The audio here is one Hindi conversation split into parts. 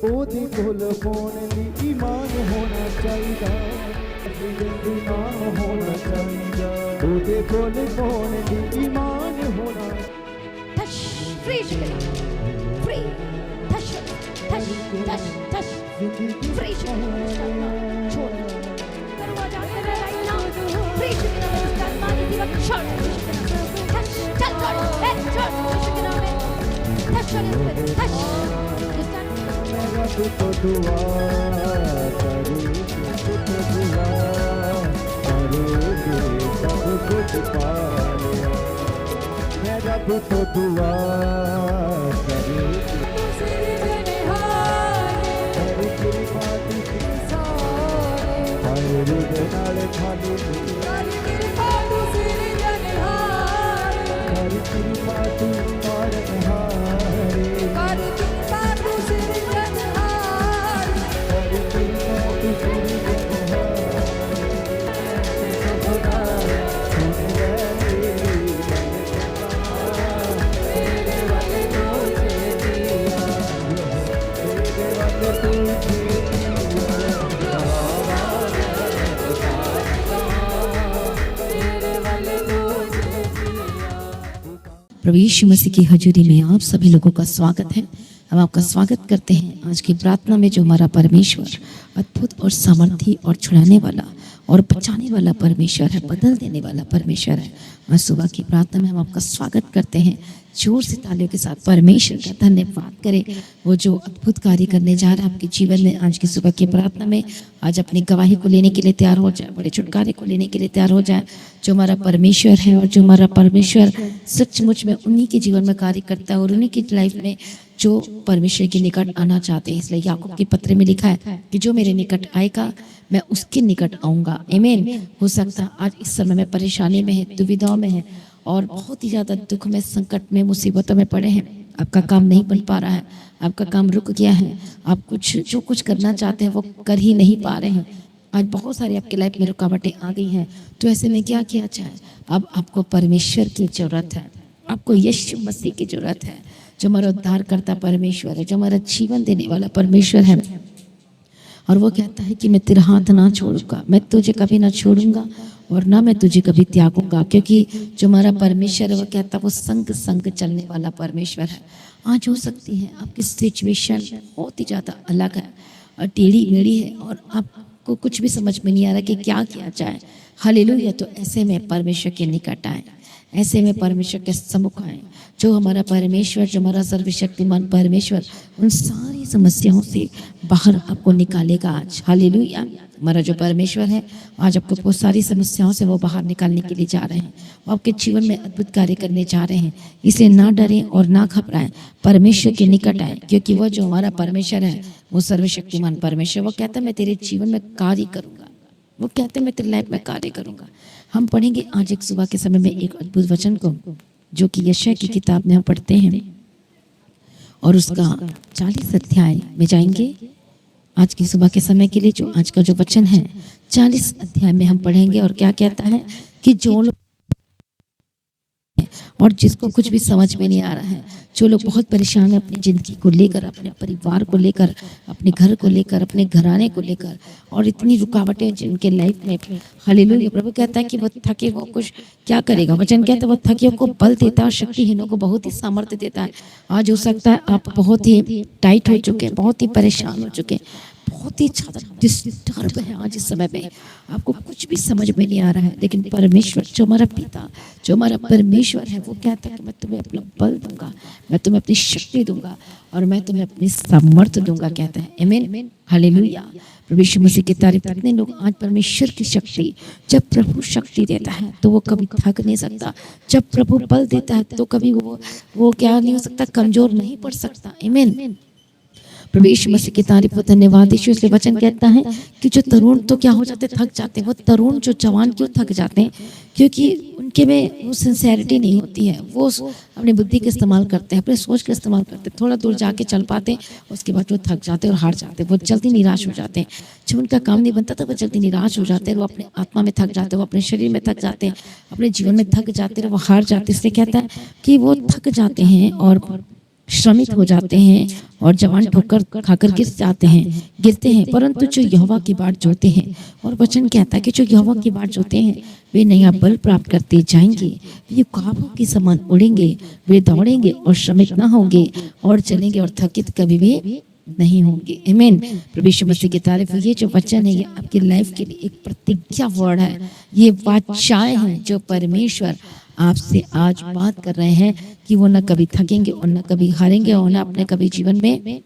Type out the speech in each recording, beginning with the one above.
ओदे कोल पाउण लई ईमान होना चाहिदा, ईमान होना चाहिदा, ओदे कोल पाउण लई ईमान होना। touch, free chicken, free, touch, touch, touch, touch, free chicken, start now, छोड़, दरवाजा तेरा right now, free chicken, start now, इसी वक्त छोड़, touch, चल छोड़, छोड़, chicken में, touch छोड़ इस पे, touch, मेरा तो दुआ करूँ, तो दुआ करूँगी, सब कुछ पा लिया। मेरा तो दुआ करूँगी, हरी तेरी बात की सारे, हरी रुद नाले खाली हरी तेरी बात और निहारे, प्रभु यीशु मसीह की हजूरी में आप सभी लोगों का स्वागत है। हम आपका स्वागत करते हैं आज की प्रार्थना में, जो हमारा परमेश्वर अद्भुत और सामर्थी और छुड़ाने वाला और बचाने वाला परमेश्वर है, बदल देने वाला परमेश्वर है। आज सुबह की प्रार्थना में हम आपका स्वागत करते हैं। जोर से तालियों के साथ परमेश्वर का धन्यवाद करें, वो जो अद्भुत कार्य करने जा रहा है आपके जीवन में। आज की सुबह की प्रार्थना में आज अपनी गवाही को लेने के लिए तैयार हो जाए, बड़े छुटकारे को लेने के लिए तैयार हो जाए। जो हमारा परमेश्वर है और जो हमारा परमेश्वर सचमुच में उन्हीं के जीवन में कार्य करता है और उन्हीं की लाइफ में जो परमेश्वर के निकट आना चाहते हैं। इसलिए याकूब के पत्र में लिखा है कि जो मेरे निकट आएगा मैं उसके निकट आऊँगा। आमीन। हो सकता है आज इस समय में परेशानी में है, दुविधाओं में है और बहुत ही ज़्यादा दुख में, संकट में, मुसीबतों में पड़े हैं। आपका काम नहीं बन पा रहा है, आपका काम रुक गया है, आप जो कुछ करना चाहते हैं वो कर ही नहीं पा रहे हैं। आज बहुत सारी आपकी लाइफ में रुकावटें आ गई हैं। तो ऐसे में क्या किया जाए? अब आपको परमेश्वर की ज़रूरत है, आपको यीशु मसीह की ज़रूरत है, जो हमारा उद्धार करता परमेश्वर है, जो हमारा जीवन देने वाला परमेश्वर है। और वो कहता है कि मैं तेरा हाथ ना छोड़ूंगा, मैं तुझे कभी ना छोड़ूंगा और ना मैं तुझे कभी त्यागूंगा। क्योंकि जो हमारा परमेश्वर है वो कहता है वो संग संग चलने वाला परमेश्वर है। आज हो सकती है आपकी सिचुएशन बहुत ही ज़्यादा अलग है और टेढ़ी मेढ़ी है और आपको कुछ भी समझ में नहीं आ रहा कि क्या किया जाए। हालेलुया। तो ऐसे में परमेश्वर के निकट आए, ऐसे में परमेश्वर के सम्मुख आए। जो हमारा परमेश्वर, जो हमारा सर्वशक्तिमान परमेश्वर उन सारी समस्याओं से बाहर आपको निकालेगा आज। हालेलुया। हमारा जो परमेश्वर है आज आपको बहुत सारी समस्याओं से वो बाहर निकालने के लिए जा रहे हैं, वो आपके जीवन में अद्भुत कार्य करने जा रहे हैं। इसलिए ना डरें और ना घबराएं, परमेश्वर के निकट आए, क्योंकि वह जो हमारा परमेश्वर है वो सर्वशक्तिमान परमेश्वर, वो कहता है मैं तेरे जीवन में कार्य करूँगा, वो कहते हैं मैं तेरी लाइफ में कार्य करूँगा। हम पढ़ेंगे आज एक सुबह के समय में एक अद्भुत वचन को, जो कि यशायाह की किताब में हम पढ़ते हैं और उसका 40 अध्याय में जाएंगे। आज की सुबह के समय के लिए जो आज का जो वचन है 40 अध्याय में हम पढ़ेंगे। और क्या कहता है कि जो लोग और जिसको कुछ भी समझ में नहीं आ रहा है, जो लोग बहुत परेशान हैं अपनी ज़िंदगी को लेकर, अपने परिवार को लेकर, अपने घर को लेकर, अपने घराने को लेकर, और इतनी रुकावटें जिनके लाइफ में। हालेलुया। प्रभु कहता है कि वो थके वो कुछ क्या करेगा। वचन कहता है वो थके को बल देता है और शक्तिहीनों को बहुत ही सामर्थ्य देता है। आज हो सकता है आप बहुत ही टाइट हो चुके हैं, बहुत ही परेशान हो चुके हैं, बहुत ही ज़्यादा डिस्टर्ब है। आज इस समय में आपको कुछ भी समझ में नहीं आ रहा है, लेकिन परमेश्वर जो हमारा पिता, जो हमारा परमेश्वर है, वो कहता है कि मैं तुम्हें अपना बल दूंगा, मैं तुम्हें अपनी शक्ति दूंगा और मैं तुम्हें अपनी सामर्थ्य दूंगा, कहता है। आमीन। हालेलुया। प्रभु यीशु मसीह की तारीफ। कितने लोग आज परमेश्वर की शक्ति, जब प्रभु शक्ति देता है तो वो कभी थक नहीं सकता, जब प्रभु बल देता है तो कभी वो क्या नहीं हो सकता, कमजोर नहीं पड़ सकता। आमीन। प्रभु यीशु मसीह की तारीफ। धन्यवाद यीशु। इसलिए वचन कहता है कि जो तरुण तो क्या हो जाते, थक जाते हैं। वो तरुण जो जवान क्यों थक जाते हैं? क्योंकि उनके में वो सिंसेरिटी नहीं होती है, वो अपनी बुद्धि का इस्तेमाल करते हैं, अपने सोच का इस्तेमाल करते हैं, थोड़ा दूर जाके चल पाते हैं, उसके बाद वो थक जाते हैं और हार जाते हैं, वो जल्दी निराश हो जाते हैं। जब उनका काम नहीं बनता तो वो जल्दी निराश हो जाते हैं, वो अपने आत्मा में थक जाते हैं, वो अपने शरीर में थक जाते हैं, अपने जीवन में थक जाते हैं, वो हार जाते हैं। इसलिए कहता है कि वो थक जाते हैं और श्रमित हो जाते हैं और जवान ठोकर खाकर गिरते हैं, परंतु जो यहोवा की बाट जोते हैं, और वचन कहता है कि जो यहोवा की बाट जोते हैं वे नया बल प्राप्त करते जाएंगे, वे काबों के समान उड़ेंगे, वे दौड़ेंगे और श्रमित ना होंगे, और चलेंगे और थकित कभी भी नहीं होंगे। आमीन। प्रभु यीशु मसीह की तारीफ। ये जो वचन है ये आपकी लाइफ के लिए एक प्रतिज्ञा वर्ड है, ये वाचाएं हैं जो परमेश्वर आपसे आज बात कर रहे हैं कि वो न कभी थकेंगे और न कभी हारेंगे और न अपने कभी जीवन में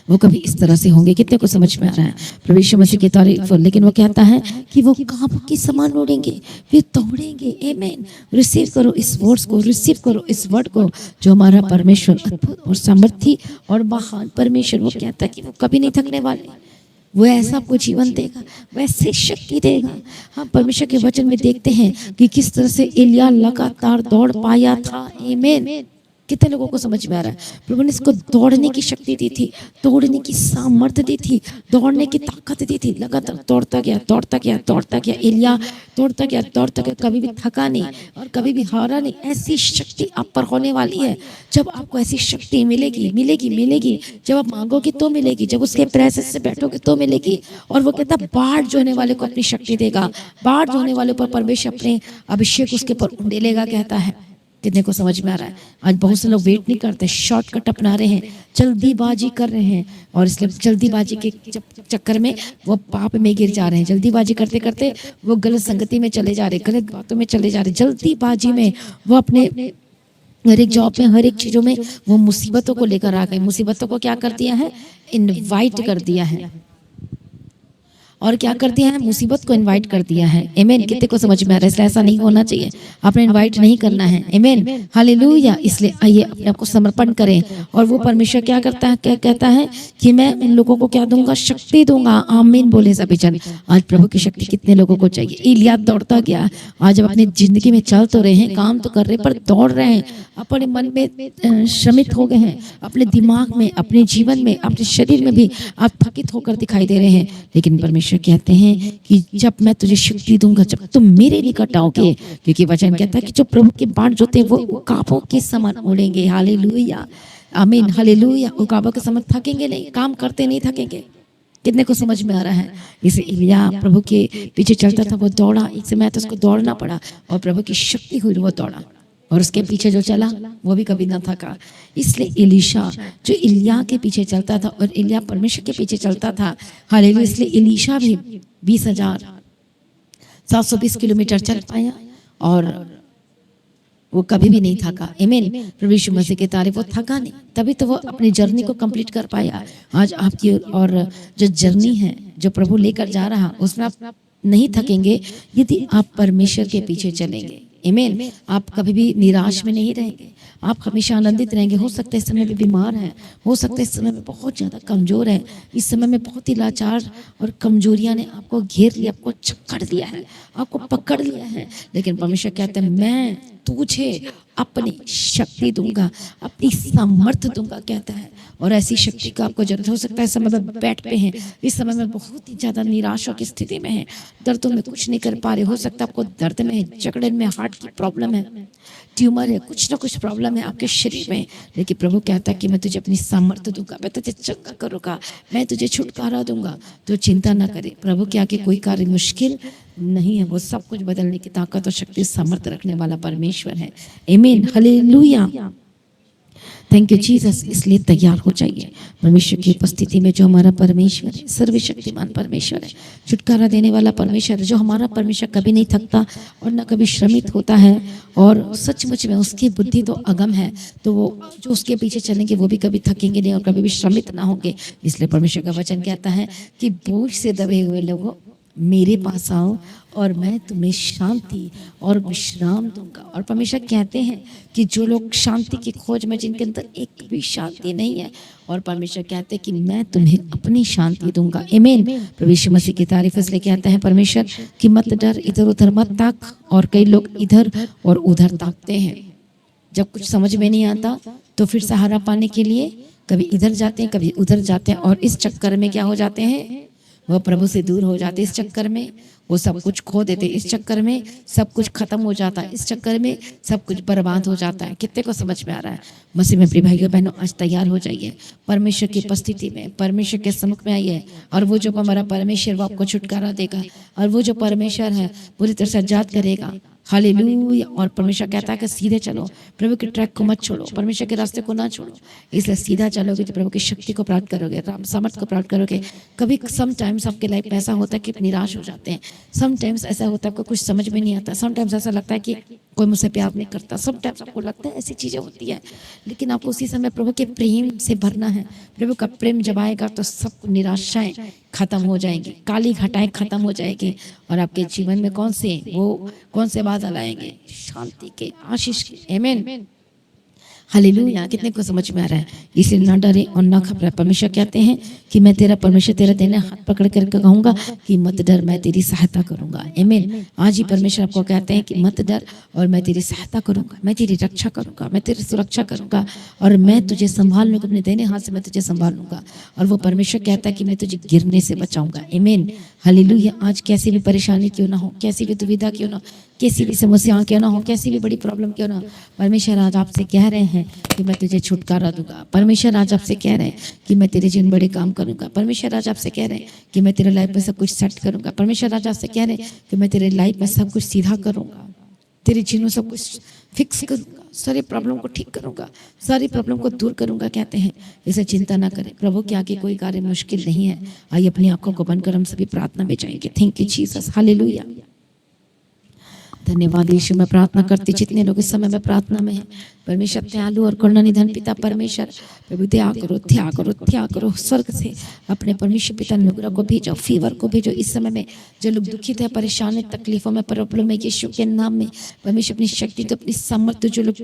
वो कभी इस तरह से होंगे। कितने को समझ में आ रहा है प्रभु यीशु मसीह की तारीफ। लेकिन वो कहता है कि वो काबू के समान उड़ेंगे, वे दौड़ेंगे। आमीन। रिसीव करो इस वर्ड्स को, रिसीव करो इस वर्ड को जो हमारा परमेश्वर अद्भुत और सामर्थी और महान परमेश्वर, वो कहता है कि वो कभी नहीं थकने वाले, वो ऐसा आपको जीवन देगा, वैसे शक्ति देगा। हम परमेश्वर के वचन में देखते हैं कि किस तरह से एलिया लगातार दौड़ पाया था। आमीन। कितने लोगों को समझ में आ रहा है? प्रभु ने इसको दौड़ने की शक्ति दी थी, दौड़ने की सामर्थ्य दी थी, दौड़ने की ताकत दी थी। लगातार दौड़ता गया, दौड़ता गया, दौड़ता गया। एलिया दौड़ता गया, दौड़ता गया, कभी भी थका नहीं और कभी भी हारा नहीं। ऐसी शक्ति आप पर होने वाली है। जब आपको ऐसी शक्ति मिलेगी, मिलेगी, मिलेगी, जब आप मांगोगे तो मिलेगी, जब उसके प्रेजेंस से बैठोगे तो मिलेगी। और वो कहता है बाढ़ जो होने वाले को अपनी शक्ति देगा, बाढ़ जो होने वाले पर परमेश्वर अपने अभिषेक उसके पर उंडेलेगा, कहता है। कितने को समझ में आ रहा है? आज बहुत से लोग वेट नहीं करते, शॉर्टकट अपना रहे हैं, जल्दीबाजी कर रहे हैं, और इसलिए जल्दीबाजी के चक्कर में वो पाप में गिर जा रहे हैं। जल्दीबाजी करते करते वो गलत संगति में चले जा रहे, गलत बातों में चले जा रहे। जल्दीबाजी में वो अपने हर एक जॉब में, हर एक चीजों में वो मुसीबतों को लेकर आ गए। मुसीबतों को क्या कर दिया है? इनवाइट कर दिया है। और क्या कर दिया है? मुसीबत को इनवाइट कर दिया है। आमीन। कितने को समझ में आ रहा है? इसलिए ऐसा नहीं होना चाहिए, आपने इनवाइट नहीं करना है। आमीन। हालेलुया। इसलिए आइए अपने आप को समर्पण करें। और वो परमेश्वर क्या करता है? क्या कहता है कि मैं इन लोगों को क्या दूंगा? शक्ति दूंगा। आमीन बोले सभी जन। आज प्रभु की शक्ति कितने लोगों को चाहिए? एलिया दौड़ता गया। आज आप अपनी जिंदगी में चल तो रहे हैं, काम तो कर रहे हैं, पर दौड़ रहे हैं, अपने मन में श्रमित हो गए हैं, अपने दिमाग में, अपने जीवन में, अपने शरीर में भी आप थकित होकर दिखाई दे रहे हैं। लेकिन परमेश्वर कहते हैं कि जब मैं तुझे शक्ति दूंगा, जब तुम मेरे निकट आओगे, क्योंकि वचन कहता है कि जो प्रभु के बाट जोते हैं वो काबों के समान उड़ेंगे। हालेलुया। आमीन। हालेलुया। वो काबों के समान थकेंगे नहीं, काम करते नहीं थकेंगे। कितने को समझ में आ रहा है? इसे एलिया प्रभु के पीछे चलता था, वो दौड़ा, एक समय तो उसको दौड़ना पड़ा और प्रभु की शक्ति हुई, वो दौड़ा, और उसके पीछे जो चला वो भी कभी ना थका। इसलिए एलीशा जो एलिया के पीछे चलता था और एलिया परमेश्वर के पीछे चलता था, हालेलुया, इसलिए एलीशा भी 20,720 किलोमीटर चल पाया और वो कभी भी नहीं थका। आमीन। प्रभु यीशु मसीह की तारीफ। वो थका नहीं, तभी तो वो अपनी जर्नी को कंप्लीट कर पाया। आज आपकी और जो जर्नी है, जो प्रभु लेकर जा रहा, उसमें आप नहीं थकेंगे यदि आप परमेश्वर के पीछे चलेंगे। आमीन। आप कभी भी निराश में नहीं रहेंगे, आप हमेशा आनंदित रहेंगे। हो सकता है इस समय में बीमार हैं, हो सकता है इस समय में बहुत ज़्यादा कमज़ोर है, इस समय में बहुत ही लाचार और कमजोरियां ने आपको घेर लिया, आपको जकड़ लिया है, आपको पकड़ लिया है। लेकिन परमेश्वर कहते हैं मैं तुझे अपनी शक्ति दूंगा, अपनी सामर्थ्य दूंगा, कहता है। और ऐसी शक्ति का आपको जरूरत हो सकता है। इस समय में बैठ पे हैं, इस समय में बहुत ही ज़्यादा निराशा की स्थिति में है, दर्दों में कुछ नहीं कर पा रहे। हो सकता है आपको दर्द में है, जकड़न में, हार्ट की प्रॉब्लम है, ट्यूमर है, कुछ ना कुछ प्रॉब्लम है आपके शरीर में। लेकिन प्रभु कहता है कि मैं तुझे अपनी सामर्थ्य दूंगा, मैं तुझे चंगा करूंगा, मैं तुझे छुटकारा दूंगा। तो चिंता ना करे, प्रभु के आगे कोई कार्य मुश्किल नहीं है। वो सब कुछ बदलने की ताकत और शक्ति, सामर्थ्य रखने वाला परमेश्वर है। आमीन। हालेलुया। Thank you Jesus. इसलिए तैयार हो जाइए परमेश्वर की उपस्थिति में, जो हमारा परमेश्वर है, सर्वशक्तिमान परमेश्वर है, छुटकारा देने वाला परमेश्वर है। जो हमारा परमेश्वर कभी नहीं थकता और न कभी श्रमित होता है, और सचमुच में उसकी बुद्धि तो अगम है, तो वो जो उसके पीछे चलेंगे वो भी कभी थकेंगे नहीं और कभी भी श्रमित ना होंगे। इसलिए परमेश्वर का वचन कहता है कि बोझ से दबे हुए लोगों मेरे पास आओ और मैं तुम्हें शांति और विश्राम दूंगा। और परमेश्वर कहते हैं कि जो लोग शांति की खोज में, जिनके अंदर एक भी शांति नहीं है, और परमेश्वर कहते हैं कि मैं तुम्हें अपनी शांति दूंगा। आमीन। प्रभु यीशु मसीह की तारीफ। इसलिए कहते हैं परमेश्वर कि मत डर, इधर उधर मत ताक। और कई लोग इधर और उधर ताकते हैं, जब कुछ समझ में नहीं आता तो फिर सहारा पाने के लिए कभी इधर जाते हैं, कभी उधर जाते हैं, और इस चक्कर में क्या हो जाते हैं? वह प्रभु से दूर हो जाते इस चक्कर में, वो सब कुछ खो देते इस चक्कर में, सब कुछ खत्म हो जाता है इस चक्कर में, सब कुछ बर्बाद हो जाता है। कितने को समझ में आ रहा है? मसीह में प्रिय भाइयों बहनों, आज तैयार हो जाइए परमेश्वर की उपस्थिति में, परमेश्वर के सम्मुख में आइए, और वो जो हमारा परमेश्वर वो आपको छुटकारा देगा, और वो जो परमेश्वर है पूरी तरह से आजाद करेगा। हालेलुया। और परमेश्वर कहता है कि सीधे चलो, प्रभु के ट्रैक को मत छोड़ो, परमेश्वर के रास्ते को ना छोड़ो, इसलिए सीधा चलोगे तो प्रभु की शक्ति को प्राप्त करोगे, राम सामर्थ को प्राप्त करोगे। कभी समटाइम्स आपके लाइफ में ऐसा होता है कि निराश हो जाते हैं, समटाइम्स ऐसा होता है आपको कुछ समझ में नहीं आता, समटाइम्स ऐसा लगता है कि कोई मुझसे प्यार नहीं करता, समटाइम्स आपको लगता है ऐसी चीज़ें होती है, लेकिन आपको उसी समय प्रभु के प्रेम से भरना है। प्रभु का प्रेम जब आएगा तो सब निराशाएं खत्म हो जाएंगी, काली घटाएं खत्म हो जाएगी, और आपके जीवन में कौन से बादल आएंगे? शांति के, आशीष के। आमीन। हालेलुया। कितने को समझ में आ रहा है? इसलिए ना डरे और ना घबराए। परमेश्वर कहते हैं कि मैं तेरा परमेश्वर, तेरा देने हाथ पकड़ कर कहूंगा कि मत डर, मैं तेरी सहायता करूंगा। आमीन। आज ही परमेश्वर आपको कहते हैं कि मत डर और मैं तेरी सहायता करूंगा, मैं तेरी रक्षा करूंगा, मैं तेरी सुरक्षा करूंगा, और मैं तुझे संभाल लूंगा, अपने देने हाथ से मैं तुझे संभाल लूंगा। और वो परमेश्वर कहता है कि मैं तुझे गिरने से बचाऊंगा। आमीन। हालेलुया। आज कैसी भी परेशानी क्यों ना हो, कैसी भी दुविधा क्यों ना हो, कैसी भी समस्या क्यों ना हो, कैसी भी बड़ी प्रॉब्लम क्यों ना हो, परमेश्वर आज आपसे कह रहे हैं कि मैं तुझे छुटकारा दूंगा। परमेश्वर आज आपसे कह रहे हैं कि मैं तेरे जीवन बड़े काम करूंगा। परमेश्वर आज आपसे कह रहे हैं कि मैं तेरे लाइफ में सब कुछ सेट करूंगा। परमेश्वर आज आपसे कह रहे हैं कि मैं तेरे लाइफ में सब कुछ सीधा करूंगा, तेरे जीवन में सब कुछ फिक्स करूंगा, सारी प्रॉब्लम को ठीक करूंगा, सारी प्रॉब्लम को दूर करूंगा। कहते हैं इसे चिंता ना करें, प्रभु के आगे कोई कार्य मुश्किल नहीं है। आइए अपनी आंखों को बंद कर हम सभी प्रार्थना में जाएंगे। Thank you Jesus. हालेलुया। धन्यवाद यीशु। मैं प्रार्थना करती, जितने लोग इस समय में प्रार्थना में हैं, परमेश्वर दयालु और करुणा निधन पिता परमेश्वर, प्रभु दया करो, दया करो, दया करो। स्वर्ग से अपने परमेश्वर पिता अनुग्रह को भेजो, फीवर को भेजो। इस समय में जो लोग दुखित है, परेशान है, तकलीफों में, प्रॉब्लम में, यीशु के नाम में परमेश्वर अपनी शक्ति तो अपनी सामर्थ्य, जो लोग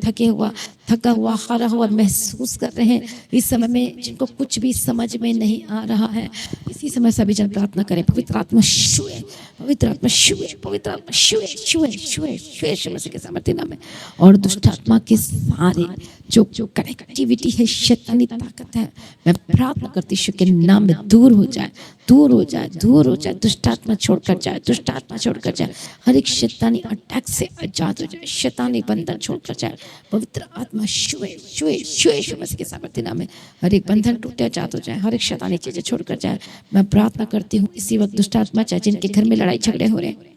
थका हुआ हारा हुआ महसूस कर रहे हैं इस समय में, जिनको कुछ भी समझ में नहीं आ रहा है, इसी समय सभी जन प्रार्थना करें। पवित्र आत्मा छुए, पवित्र आत्मा छुए, पवित्र आत्मा छुए, छुए, छुए, छुए यीशु मसीह के सामर्थ्य नाम में। और दुष्ट आत्मा के सारे जो कनेक्टिविटी है, शैतानी ताकत है, मैं प्रार्थना करती यीशु के नाम में दूर हो जाए, दूर हो जाए, दूर हो जाए। दुष्ट आत्मा छोड़कर जाए, दुष्ट आत्मा छोड़कर जाए। हर एक शैतानी अटैक से आजाद हो जाए, शैतानी बंधन छोड़कर जाए। पवित्र आत्मा छुए, छुए, छुए यीशु मसीह के सामर्थ्य नाम में। हर एक बंधन टूटे, आजाद हो जाए, हर एक शैतानी चीजें छोड़कर जाए। मैं प्रार्थना करती हूँ इसी वक्त दुष्ट आत्मा चाहे जिनके घर में लड़ाई झगड़े हो रहे हैं,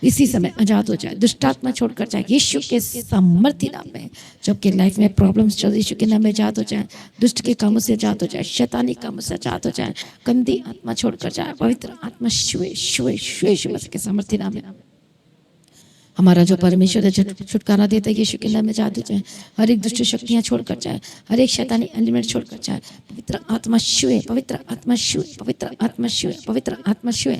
इसी समय आजाद हो जाए, दुष्टात्मा छोड़कर जाए यीशु के सामर्थ्य नाम में। जो आपके लाइफ में प्रॉब्लम्स चल रही, यीशु के नाम में आजाद हो जाए, दुष्ट के कामों से आजाद हो जाए, शैतानी कामों से आजाद हो जाए, गंदी आत्मा छोड़कर जाए। पवित्र आत्मा छुए, छुए, छुए यीशु मसीह के सामर्थ्य नाम में। हमारा जो परमेश्वर है छुटकारा देता है, यीशु के नाम में आजाद हो जाए। हर एक दुष्ट शक्तियां छोड़कर जाए, हर एक शैतानी एलिमेंट छोड़कर जाए। पवित्र आत्मा छुए, पवित्र आत्मा छुए, पवित्र आत्मा छुए, पवित्र आत्मा छुए।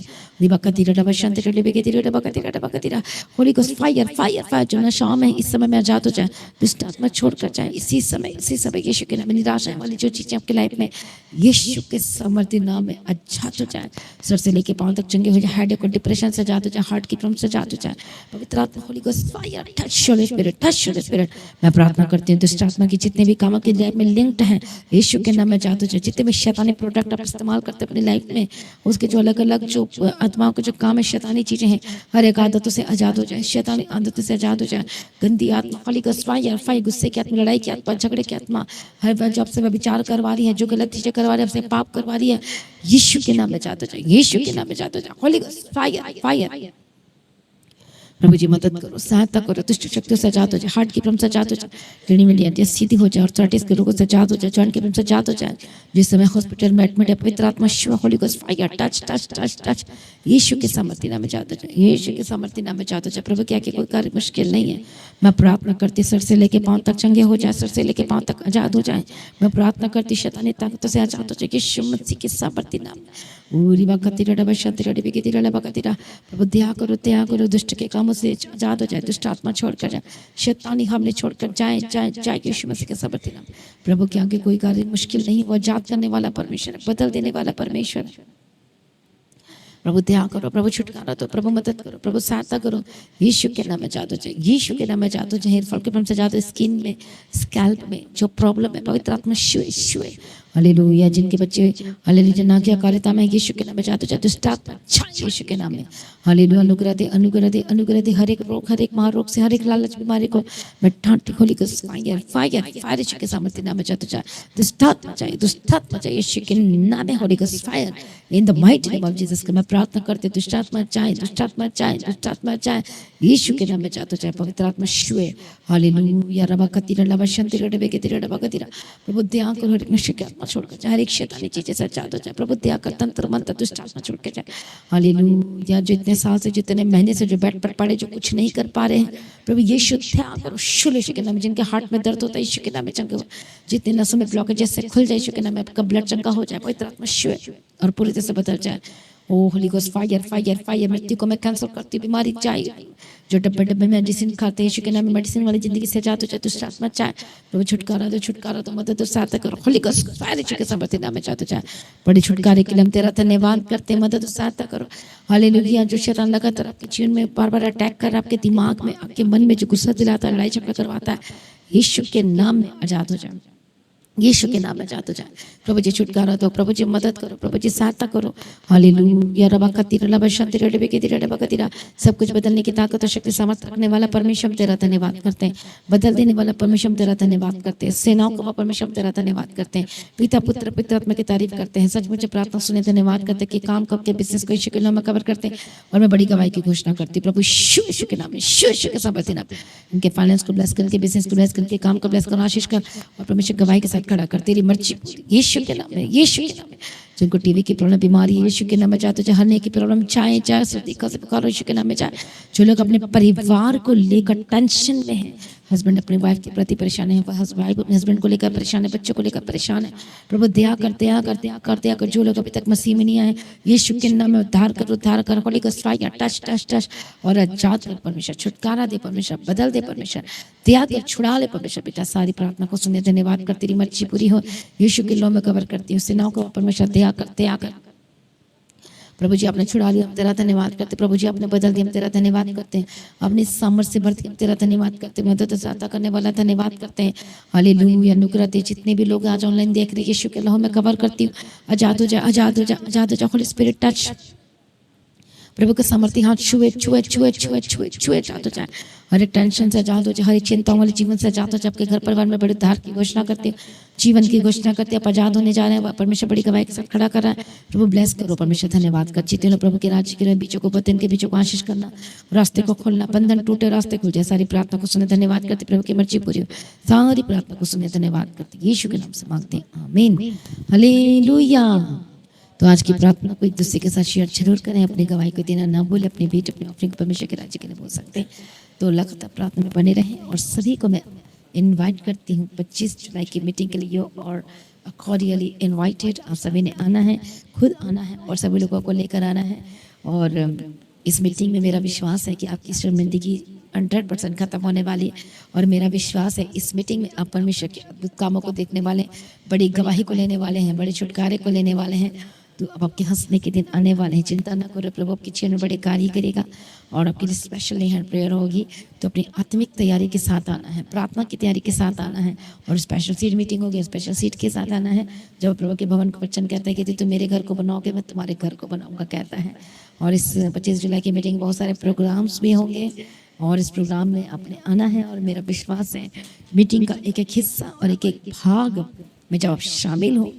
Holi ghost fire, fire, fire जो नशा में इस समय में आजाद हो जाए, दुष्ट आत्मा छोड़कर जाए। इसी समय यीशु के नाम में निराशा वाली जो चीजें आपके लाइफ में, यीशु के सामर्थ्य नाम में आजाद हो जाए। सर से लेके पांव तक चंगे हो जाए, हेडेक और डिप्रेशन से आजाद हो जाए, हार्ट की प्रॉब्लम से आजाद हो जाए। पवित्र Holi ghost fire, touch Holi spirit, touch Holi spirit. मैं प्रार्थना करती हूँ दुष्ट आत्मा की जितने भी कामों की लाइफ में लिंक्ड हैं, यीशु के नाम में आजाद हो जाए। जितने भी शैतानी प्रोडक्ट आप इस्तेमाल करते हैं अपनी लाइफ में, उसके जो अलग अलग जो आत्माओं के जो काम है, शैतानी चीजें हैं, हर एक आदतों से आजाद हो जाए, शैतानी आदतों से आजाद हो जाए। गंदी आत्मा, होली गोस्ट फायर, फायर, गुस्से की आत्मा, लड़ाई की आत्मा, झगड़े की आत्मा, हर बार जो आपसे विचार करवा रही है, जो गलत चीजें करवा रही है, आपसे पाप करवा रही है, यीशु के नाम में आजाद हो जाए, यीशु के नाम में आजाद हो जाए। Holy ghost fire, fire. प्रभु जी मदद करो, सहायता करो, दुष्ट शक्तियों से आजाद हो जाए, हार्ट की प्रॉब्लम से आजाद हो जाए, किडनी में लिया सीधी हो जाए, आर्थराइटिस के रोगों से आजाद हो जाए, जॉइंट की प्रॉब्लम से आजाद हो जाए। जिस समय हॉस्पिटल में एडमिट है, पवित्र आत्मा शिव, holy ghost fire, touch, touch, touch, touch, Yeshu के सामर्थ्य नाम में आजाद हो जाए, यीशु के सामर्थ्य नाम में आजाद हो जाए। प्रभु क्या कि कोई कार्य मुश्किल नहीं है। मैं प्रार्थना करती सर से लेके पांव तक चंगे हो जाए, सर से लेके पांव तक आजाद हो जाए। मैं प्रार्थना करती शैतानी ताकतों से आजाद हो जाए, यीशु मसीह के सामर्थ्य नाम में। प्रभु दया करो, दुष्ट के कामों से आजाद हो जाए, दुष्ट आत्मा छोड़कर जाए, शैतानी हमले छोड़कर जाए, जाए, जाए यीशु मसीह के सामर्थ्य नाम। प्रभु के आगे कोई कार्य मुश्किल नहीं, वो आजाद करने वाला परमेश्वर है, बदल देने वाला परमेश्वर है। प्रभु दया करो, प्रभु छुटकारा दो, प्रभु मदद करो, प्रभु सहायता करो, यीशु के नाम में आजाद हो जाए, यीशु के नाम में आजाद हो जाए। हेयर फॉल के प्रॉब्लम से आजाद हो, स्किन में, स्कैल्प में जो प्रॉब्लम है, पवित्र आत्मा छुए, छुए, हालेलुया। जिनके बच्चे हालेलुया नाज्ञाकारिता में यीशु के नाम में जाते जाते दुष्ट आत्मा जाए यीशु के नाम में। हालेलुया। अनुग्रह दे, अनुग्रह दे, अनुग्रह दे। हर एक रोग, हर एक महारोग से, हर एक लालच बीमारी को मैं ठांटी खोली कर फायर फायर फायर यीशु के सामर्थ्य नाम में जाते जाए दुष्ट आत्मा जाए, दुष्ट आत्मा जाए यीशु के नाम में। Holi ghost fire in the mighty name of Jesus के मैं प्रार्थना करते दुष्ट आत्मा जाए, दुष्ट आत्मा जाए, दुष्ट आत्मा जाए यीशु के नाम में जाते जाए। पवित्र आत्मा शुए हालेलुया। रबा कतिरा लबा शंति रडबे के तिरा डबा कतिरा। प्रभु दया कर हर एक नशे की आत्मा छोड़ कर जाए, हर एक शैतानी चीजें से जाते जाए। प्रभु दया कर तंत्र मंत्र दुष्ट आत्मा छोड़ के जाए। हालेलुया। जो इतने साल से, जितने महीने से जो बेड पर पड़े, जो कुछ नहीं कर पा रहे हैं, प्रभु यीशु दया करो शुल यीशु के नाम में। जिनके हार्ट में दर्द होता है यीशु के नाम में चंगा हो, जितने नसों में ब्लॉकेज जैसे खुल जाए यीशु के नाम में, आपका ब्लड चंगा हो जाए। पवित्र आत्मा शुए और पूरी तरह से बदल जाए। Oh holy ghost fire fire fire. मृत्यु को मैं कैंसिल करती हूँ, बीमारी जाए। जो डब्बे डब्बे मेडिसिन खाते हैं यीशु के नाम में, मेडिसिन वाली जिंदगी से जाते जाए दुष्ट आत्मा जाए। प्रभु छुटकारा दो, छुटकारा दो, मदद और सहायता करो। होली गॉस्ट फायर यीशु के सामर्थ्य नाम में जाते जाए। बड़ी छुटकारे के लिए हम तेरा धन्यवाद करते हैं, मदद और सहायता करो। हालेलुया। जो शैतान लगातार आपके जीवन में बार बार अटैक कर, आपके दिमाग में, आपके मन में जो गुस्सा दिलाता है, लड़ाई झगड़ा करवाता है, यीशु के नाम में आजाद हो जाए, यीशु के नाम में जाते जाए। प्रभु जी छुटकारा दो, प्रभु जी मदद करो, प्रभु जी सहायता करो। हालेलुया। रबा कतिरा लबा शंति रडबे के तिरा डबा कतिरा। सब कुछ बदलने की ताकत और शक्ति सामर्थ्य रखने वाला परमेश्वर तेरा धन्यवाद करते हैं। बदल देने वाला परमेश्वर तेरा धन्यवाद करते हैं। सेनाओं का परमेश्वर तेरा धन्यवाद करते हैं। पिता पुत्र पवित्र आत्मा की तारीफ करते हैं। सच मुझे प्रार्थना सुने धन्यवाद करते हैं कि काम कब के बिजनेस को यीशु के नाम में कवर करते हैं। और मैं बड़ी गवाही की घोषणा करती हूँ प्रभु यीशु के नाम में, यीशु के सामर्थ्य नाम में। इनके फाइनेंस को ब्लेस कर, इनके बिजनेस को ब्लेस कर, इनके काम को ब्लेस कर, आशीष कर। और परमेश्वर गवाही के साथ खड़ा कर, तेरी मर्जी यीशु के नाम में, यीशु के नाम में। जिनको टीवी की प्रॉब्लम, बीमारी यीशु के नाम में जाते जाए। हरने की प्रॉब्लम चाहे चाहे सर्दी का से पुकारो यीशु के नाम में जाए। जो लोग अपने परिवार को लेकर टेंशन में हैं, हस्बैंड अपनी वाइफ के प्रति परेशान है, वाइफ अपने हस्बैंड को लेकर परेशान है, बच्चों को लेकर परेशान है, प्रभु दया कर, दया कर, दया कर, दया कर। जो लोग अभी तक मसीह में नहीं आए, यीशु के नाम में उद्धार कर, उद्धार कर। Holi ghost fire touch touch touch और आजाद कर परमेश्वर, छुटकारा दे परमेश्वर, बदल दे परमेश्वर, दया कर, छुड़ा ले परमेश्वर। पिता सारी प्रार्थना को सुने धन्यवाद कर, तेरी मर्जी पूरी हो यीशु के नाम में कवर करती हूँ। सेनाओं को परमेश्वर दया कर, दया कर। प्रभु जी आपने छुड़ा लिया, हम तेरा धन्यवाद करते। प्रभु जी आपने बदल दिया, हम तेरा धन्यवाद करते हैं। अपने सामर्थ्य से बढ़ के हम तेरा धन्यवाद करते हैं। मदद सहायता करने वाला धन्यवाद करते हैं। हालेलुया। अनुग्रह दे। जितने भी लोग आज ऑनलाइन देख रहे हैं, यीशु के लहू में कवर करती हूँ। आजाद हो जा, आजाद हो जा, आजाद हो जा। Holi spirit touch. प्रभु के सामर्थ्य हाथ छुए छुए छुए छुए छुए छुए आजाद हो जाए। हर एक टेंशन से आजाद हो जाए, हर एक चिंताओं वाले जीवन से आजाद हो जाए। आपके घर परिवार में बड़े उद्धार की घोषणा करते हैं, जीवन की घोषणा करते हैं। आप आजाद होने जा रहे हैं, परमेश्वर बड़ी गवाही के साथ खड़ा कर रहा है। प्रभु ब्लेस करो परमेश्वर, धन्यवाद कर। जीते लो प्रभु के राज्य के बीचों को, बतन के बीचों को आशीष करना, रास्ते को खोलना, बंधन टूटे रास्ते खुल जाए। सारी प्रार्थना को सुने धन्यवाद करते। प्रभु की मर्जी पूरी हो, सारी प्रार्थना को सुने धन्यवाद करते। यीशु के नाम से मांगते हैं, आमीन। हालेलुया। तो आज की प्रार्थना को एक दूसरे के साथ शेयर जरूर करें। अपनी गवाही को देना ना भूलें। अपनी भेंट, अपने ऑफरिंग परमेश्वर के राज्य के लिए बोल सकते हैं। तो लगातार प्रार्थना में बने रहें। और सभी को मैं इनवाइट करती हूँ 25 जुलाई की मीटिंग के लिए। और कॉर्डियली इनवाइटेड, आप सभी ने आना है, खुद आना है और सभी लोगों को लेकर आना है। और इस मीटिंग में मेरा विश्वास है कि आपकी शर्मिंदगी 100% खत्म होने वाली है। और मेरा विश्वास है इस मीटिंग में आप परमेश्वर के अद्भुत कामों को देखने वाले हैं, बड़ी गवाही को लेने वाले हैं, बड़े छुटकारे को लेने वाले हैं। तो अब आपके हंसने के दिन आने वाले हैं। चिंता ना करो, प्रभु आपके जीवन में बड़े कार्य करेगा और आपके लिए स्पेशल हैंड प्रेयर होगी। तो अपनी आत्मिक तैयारी के साथ आना है, प्रार्थना की तैयारी के साथ आना है। और स्पेशल सीट मीटिंग होगी, स्पेशल सीट के साथ आना है। जब प्रभु के भवन का वचन कहता है कि तुम मेरे घर को बनाओगे, मैं तुम्हारे घर को बनाऊंगा, कहता है। और इस 25 जुलाई की मीटिंग बहुत सारे प्रोग्राम्स भी होंगे और इस प्रोग्राम में आपने आना है। और मेरा विश्वास है मीटिंग का एक एक हिस्सा और एक एक भाग में जब आप शामिल हो,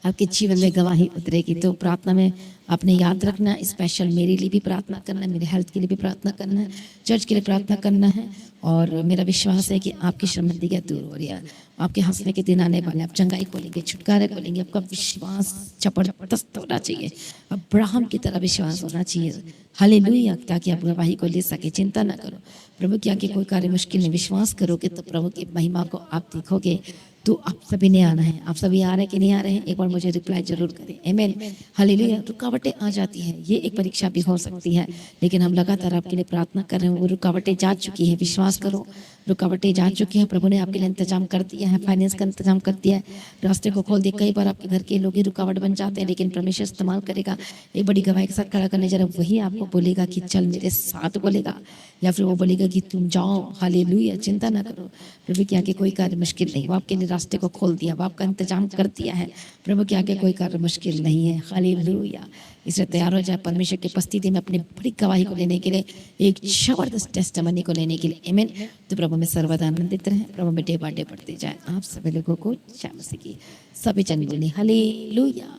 आपके जीवन में गवाही उतरेगी। तो प्रार्थना में आपने याद रखना, स्पेशल मेरे लिए भी प्रार्थना करना है, मेरे हेल्थ के लिए भी प्रार्थना करना है, चर्च के लिए प्रार्थना करना है। और मेरा विश्वास है कि आपकी शर्मिंदगी दूर हो रही है, आपके हंसने के दिन आने वाले, आप चंगाई खोलेंगे, छुटकारे खोलेंगे। आपका विश्वास जबरदस्त होना चाहिए, अब्राहम की तरह विश्वास होना चाहिए। हालेलुया। ताकि आप गवाही को ले सके। चिंता ना करो, प्रभु की आगे कोई कार्य मुश्किल नहीं। विश्वास करोगे तो प्रभु की महिमा को आप देखोगे। तो आप सभी ने आना है। आप सभी आ रहे हैं कि नहीं आ रहे हैं, एक बार मुझे रिप्लाई जरूर करें। आमीन। हालेलुया। रुकावटें आ जाती हैं, ये एक परीक्षा भी हो सकती है, लेकिन हम लगातार आपके लिए प्रार्थना कर रहे हैं। वो रुकावटें जा चुकी हैं, विश्वास करो। रुकावटें जा चुकी हैं, प्रभु ने आपके लिए इंतजाम कर दिया है, फाइनेंस का इंतजाम कर दिया है, रास्ते को खोल दिया। कई बार आपके घर के लोग ही रुकावट बन जाते हैं, लेकिन परमेश्वर इस्तेमाल करेगा। एक बड़ी गवाही के साथ खड़ा करने जरा वही आपको बोलेगा कि चल मेरे साथ बोलेगा, या फिर वो बोलेगा कि तुम जाओ, हालेलुया, चिंता ना करो। प्रभु के आगे कोई कार्य मुश्किल नहीं, वो आपके लिए रास्ते को खोल दिया, वो आपका इंतजाम कर दिया है। प्रभु के आगे कोई कार्य मुश्किल नहीं है, हालेलुया। इसलिए तैयार हो जाए परमेश्वर की उपस्थिति में अपनी बड़ी गवाही को लेने के लिए, एक जबरदस्त टेस्टिमनी को लेने के लिए। आमीन। तो प्रभु में सर्वदा आनंदित रहें, प्रभु में डे बाय डे बढ़ते जाए। आप सभी लोगों को जय मसीह की सभी जन बोले हालेलुया।